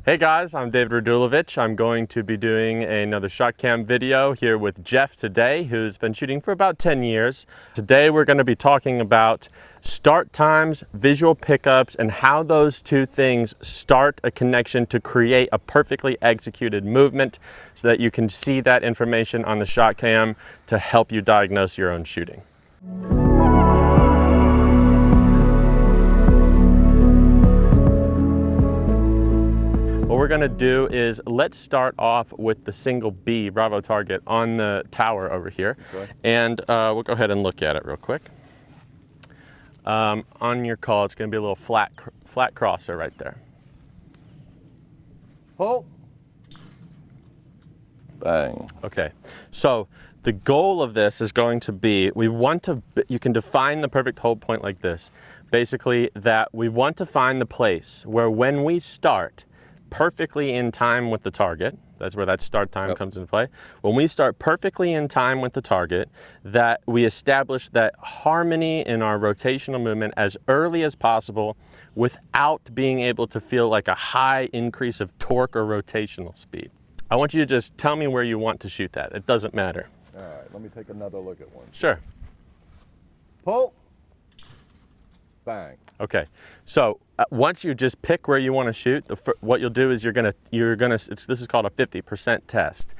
Hey guys, I'm David Radulovich. I'm going to be doing another ShotKam video here with Jeff today, who's been shooting for about 10 years. Today we're going to be talking about start times, visual pickups, and how those two things start a connection to create a perfectly executed movement so that you can see that information on the ShotKam to help you diagnose your own shooting. What we're going to do is let's start off with the single B Bravo target on the tower over here. Okay. And we'll go ahead and look at it real quick. On your call, it's going to be a little flat crosser right there. Pull. Bang. Okay, so the goal of this is going to be, you can define the perfect hold point like this. Basically, that we want to find the place where when we start, perfectly in time with the target, that's where that start time comes into play. When we start perfectly in time with the target, that we establish that harmony in our rotational movement as early as possible without being able to feel like a high increase of torque or rotational speed. I want you to just tell me where you want to shoot that. It doesn't matter. All right, let me take another look at one. Sure. Pull. Bang. Okay, so once you just pick where you want to shoot, what you'll do is this is called a 50% test.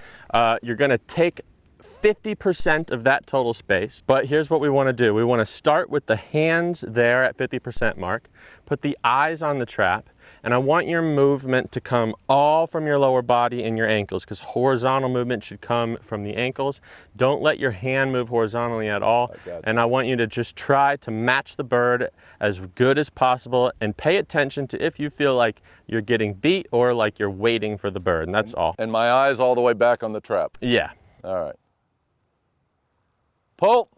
You're gonna take 50% of that total space, but here's what we want to do. We want to start with the hands there at 50% mark, put the eyes on the trap, and I want your movement to come all from your lower body and your ankles, because horizontal movement should come from the ankles. Don't let your hand move horizontally at all. And I want you to just try to match the bird as good as possible and pay attention to if you feel like you're getting beat or like you're waiting for the bird, and that's all. And my eyes all the way back on the trap. Yeah. All right. Pull.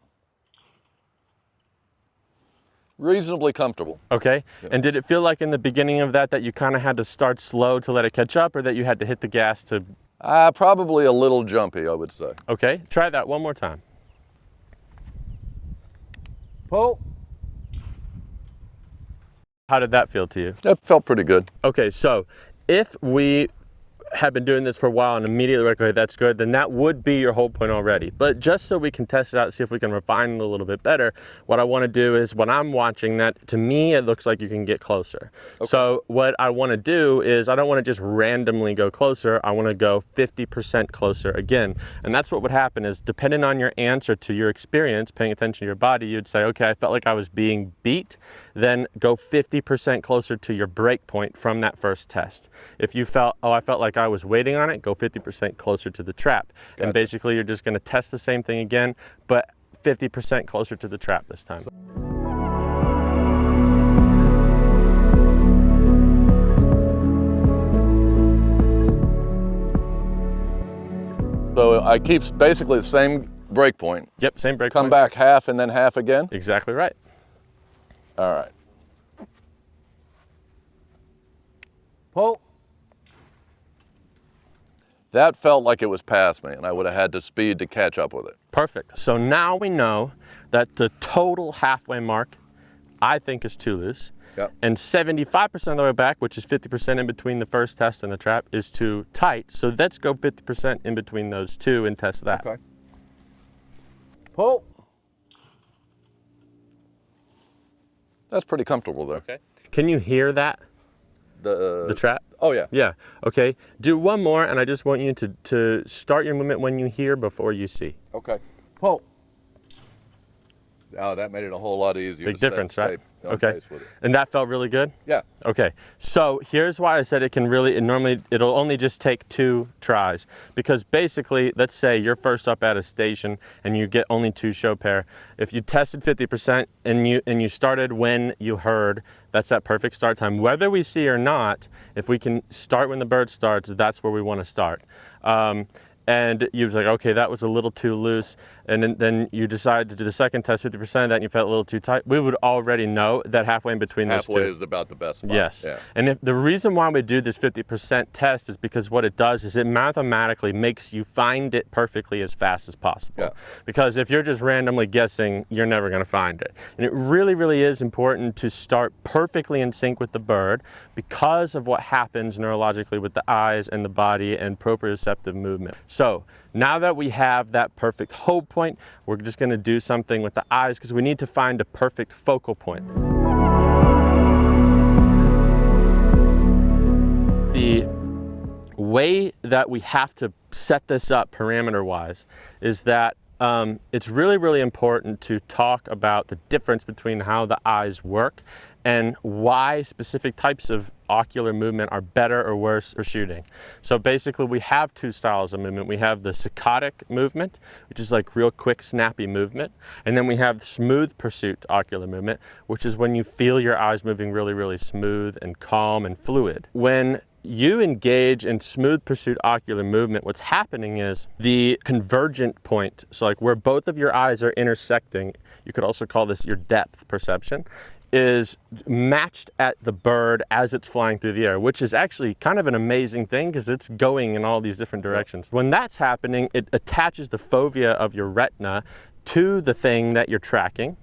Reasonably comfortable. Okay, and did it feel like in the beginning of that you kind of had to start slow to let it catch up, or that you had to hit the gas to? Probably a little jumpy, I would say. Okay, try that one more time. Pull. How did that feel to you? That felt pretty good. Okay, so if we have been doing this for a while and immediately like, okay, that's good, then that would be your hold point already. But just so we can test it out and see if we can refine it a little bit better, what I want to do is, when I'm watching that, to me it looks like you can get closer. Okay. So what I want to do is, I don't want to just randomly go closer, I want to go 50% closer again. And that's what would happen is, depending on your answer to your experience, paying attention to your body, you'd say, okay, I felt like I was being beat, then go 50% closer to your break point from that first test. If you felt, oh, I felt like I was waiting on it, go 50% closer to the trap. Gotcha. And basically you're just going to test the same thing again, but 50% closer to the trap this time. So I keep basically the same break point. Yep, same break point. Come back half and then half again? Exactly right. All right. Pull. That felt like it was past me, and I would have had the speed to catch up with it. Perfect. So now we know that the total halfway mark, I think, is too loose. Yep. And 75% of the way back, which is 50% in between the first test and the trap, is too tight. So let's go 50% in between those two and test that. Okay. Pull. That's pretty comfortable there. Okay. Can you hear that? The trap? Oh yeah. Yeah. Okay. Do one more, and I just want you to start your movement when you hear before you see. Okay. Pull. Oh, that made it a whole lot easier. Big difference, right? Okay. With it. And that felt really good? Yeah. Okay. So here's why I said it'll only just take 2 tries, because basically, let's say you're first up at a station and you get only 2 show pair. If you tested 50% and you started when you heard, that's that perfect start time. Whether we see or not, if we can start when the bird starts, that's where we want to start. and you was like, okay, that was a little too loose, and then you decide to do the second test, 50% of that, and you felt a little too tight, we would already know that halfway in between those two. Halfway is about the best spot. Yes. Yeah. And the reason why we do this 50% test is because what it does is it mathematically makes you find it perfectly as fast as possible. Yeah. Because if you're just randomly guessing, you're never going to find it. And it really, really is important to start perfectly in sync with the bird because of what happens neurologically with the eyes and the body and proprioceptive movement. So now that we have that perfect hold point, we're just going to do something with the eyes because we need to find a perfect focal point. The way that we have to set this up parameter-wise is that it's really, really important to talk about the difference between how the eyes work and why specific types of ocular movement are better or worse for shooting. So basically we have two styles of movement. We have the saccadic movement, which is like real quick, snappy movement. And then we have smooth pursuit ocular movement, which is when you feel your eyes moving really, really smooth and calm and fluid. When you engage in smooth pursuit ocular movement, what's happening is the convergent point, so like where both of your eyes are intersecting, you could also call this your depth perception, is matched at the bird as it's flying through the air, which is actually kind of an amazing thing because it's going in all these different directions. When that's happening, it attaches the fovea of your retina to the thing that you're tracking,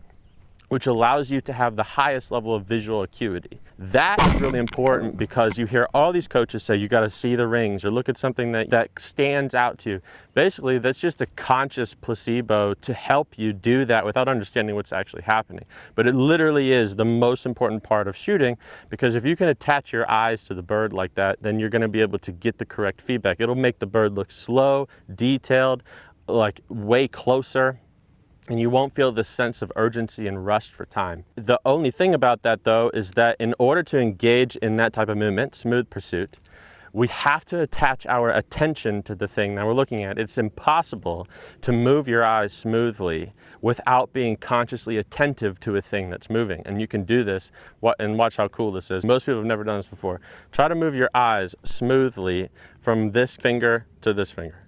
which allows you to have the highest level of visual acuity. That is really important because you hear all these coaches say you gotta see the rings or look at something that stands out to you. Basically, that's just a conscious placebo to help you do that without understanding what's actually happening. But it literally is the most important part of shooting because if you can attach your eyes to the bird like that, then you're gonna be able to get the correct feedback. It'll make the bird look slow, detailed, like way closer, and you won't feel this sense of urgency and rush for time. The only thing about that though is that in order to engage in that type of movement, smooth pursuit, we have to attach our attention to the thing that we're looking at. It's impossible to move your eyes smoothly without being consciously attentive to a thing that's moving. And you can do this, and watch how cool this is. Most people have never done this before. Try to move your eyes smoothly from this finger to this finger.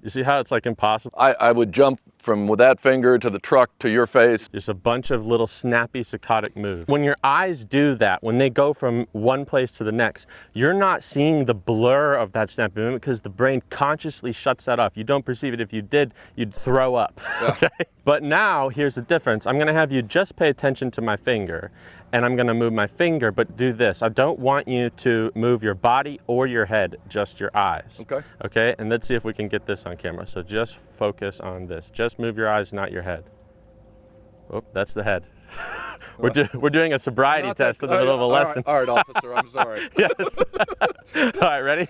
You see how it's like impossible? I would jump from with that finger to the truck to your face. Just a bunch of little snappy saccadic moves. When your eyes do that, when they go from one place to the next, you're not seeing the blur of that snappy movement because the brain consciously shuts that off. You don't perceive it. If you did, you'd throw up. Yeah. Okay? But now, here's the difference. I'm gonna have you just pay attention to my finger, and I'm gonna move my finger, but do this. I don't want you to move your body or your head, just your eyes. Okay. Okay, and let's see if we can get this on camera. So just focus on this. Just move your eyes, not your head. Oh, that's the head. We're doing a sobriety test in the middle of a lesson. All right, officer, I'm sorry. Yes. All right, ready?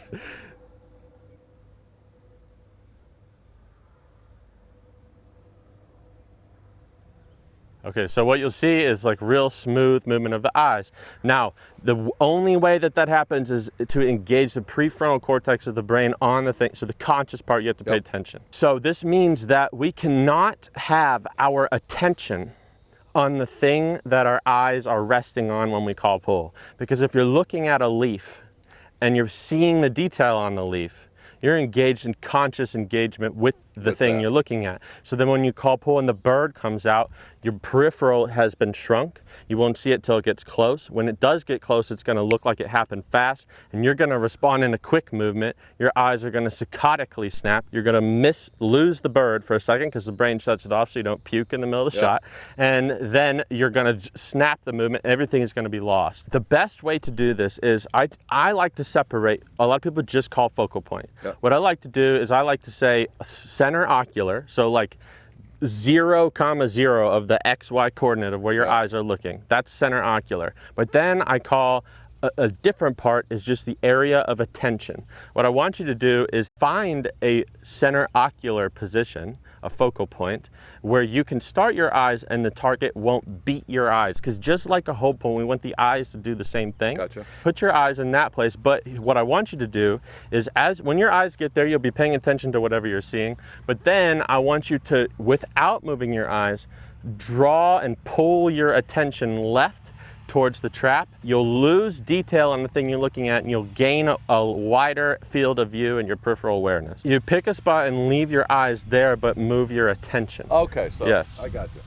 Okay, so what you'll see is like real smooth movement of the eyes. Now, the only way that that happens is to engage the prefrontal cortex of the brain on the thing. So the conscious part, you have to pay attention. So this means that we cannot have our attention on the thing that our eyes are resting on when we call pull. Because if you're looking at a leaf and you're seeing the detail on the leaf, you're engaged in conscious engagement with the thing you're looking at. So then when you call pull and the bird comes out, your peripheral has been shrunk. You won't see it till it gets close. When it does get close, it's gonna look like it happened fast, and you're gonna respond in a quick movement. Your eyes are gonna saccadically snap. You're gonna lose the bird for a second because the brain shuts it off so you don't puke in the middle of the shot. And then you're gonna snap the movement. Everything is gonna be lost. The best way to do this is, I like to separate, a lot of people just call focal point. What I like to do is I like to say center ocular, so like 0, 0 of the XY coordinate of where your eyes are looking. That's center ocular. But then I call a different part is just the area of attention. What I want you to do is find a center ocular position, a focal point, where you can start your eyes and the target won't beat your eyes. Because just like a hold point, we want the eyes to do the same thing. Gotcha. Put your eyes in that place, but what I want you to do is when your eyes get there, you'll be paying attention to whatever you're seeing, but then I want you to, without moving your eyes, draw and pull your attention left towards the trap, you'll lose detail on the thing you're looking at, and you'll gain a wider field of view and your peripheral awareness. You pick a spot and leave your eyes there, but move your attention. Okay, so Yes. I got you.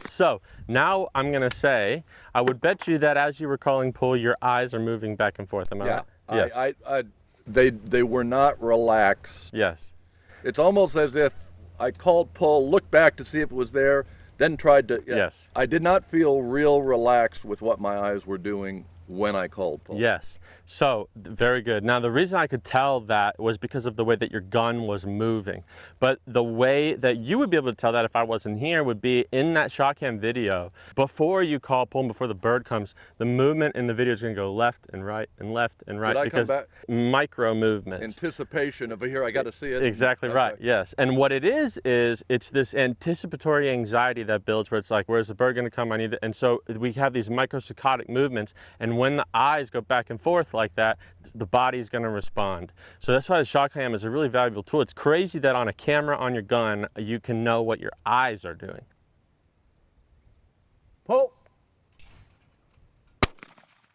So now I'm gonna say, I would bet you that as you were calling pull, your eyes are moving back and forth. Am I right? Yes. They were not relaxed. Yes. It's almost as if I called pull, looked back to see if it was there, then tried to. Yes. I did not feel real relaxed with what my eyes were doing when I called pull. Yes. So very good. Now the reason I could tell that was because of the way that your gun was moving. But the way that you would be able to tell that if I wasn't here would be in that ShotKam video. Before you call pull and before the bird comes, the movement in the video is going to go left and right and left and right. Did I because come back? Micro movements. Anticipation of here, I got to see it. Exactly right. Yes. And what it is it's this anticipatory anxiety that builds where it's like, where's the bird going to come? I need it. And so we have these microsaccadic movements, and when the eyes go back and forth like that, the body's going to respond. So that's why the ShotKam is a really valuable tool. It's crazy that on a camera on your gun, you can know what your eyes are doing. Pull.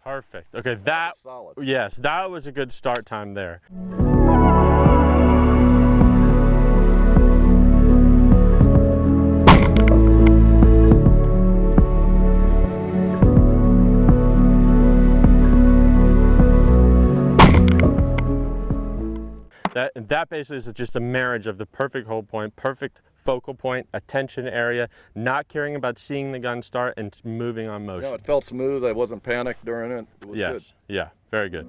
Perfect. Okay, that solid. Yes, that was a good start time there. That basically is just a marriage of the perfect hold point, perfect focal point, attention area, not caring about seeing the gun start and moving on motion. No, it felt smooth. I wasn't panicked during it. It was yes. good. Yeah, very good.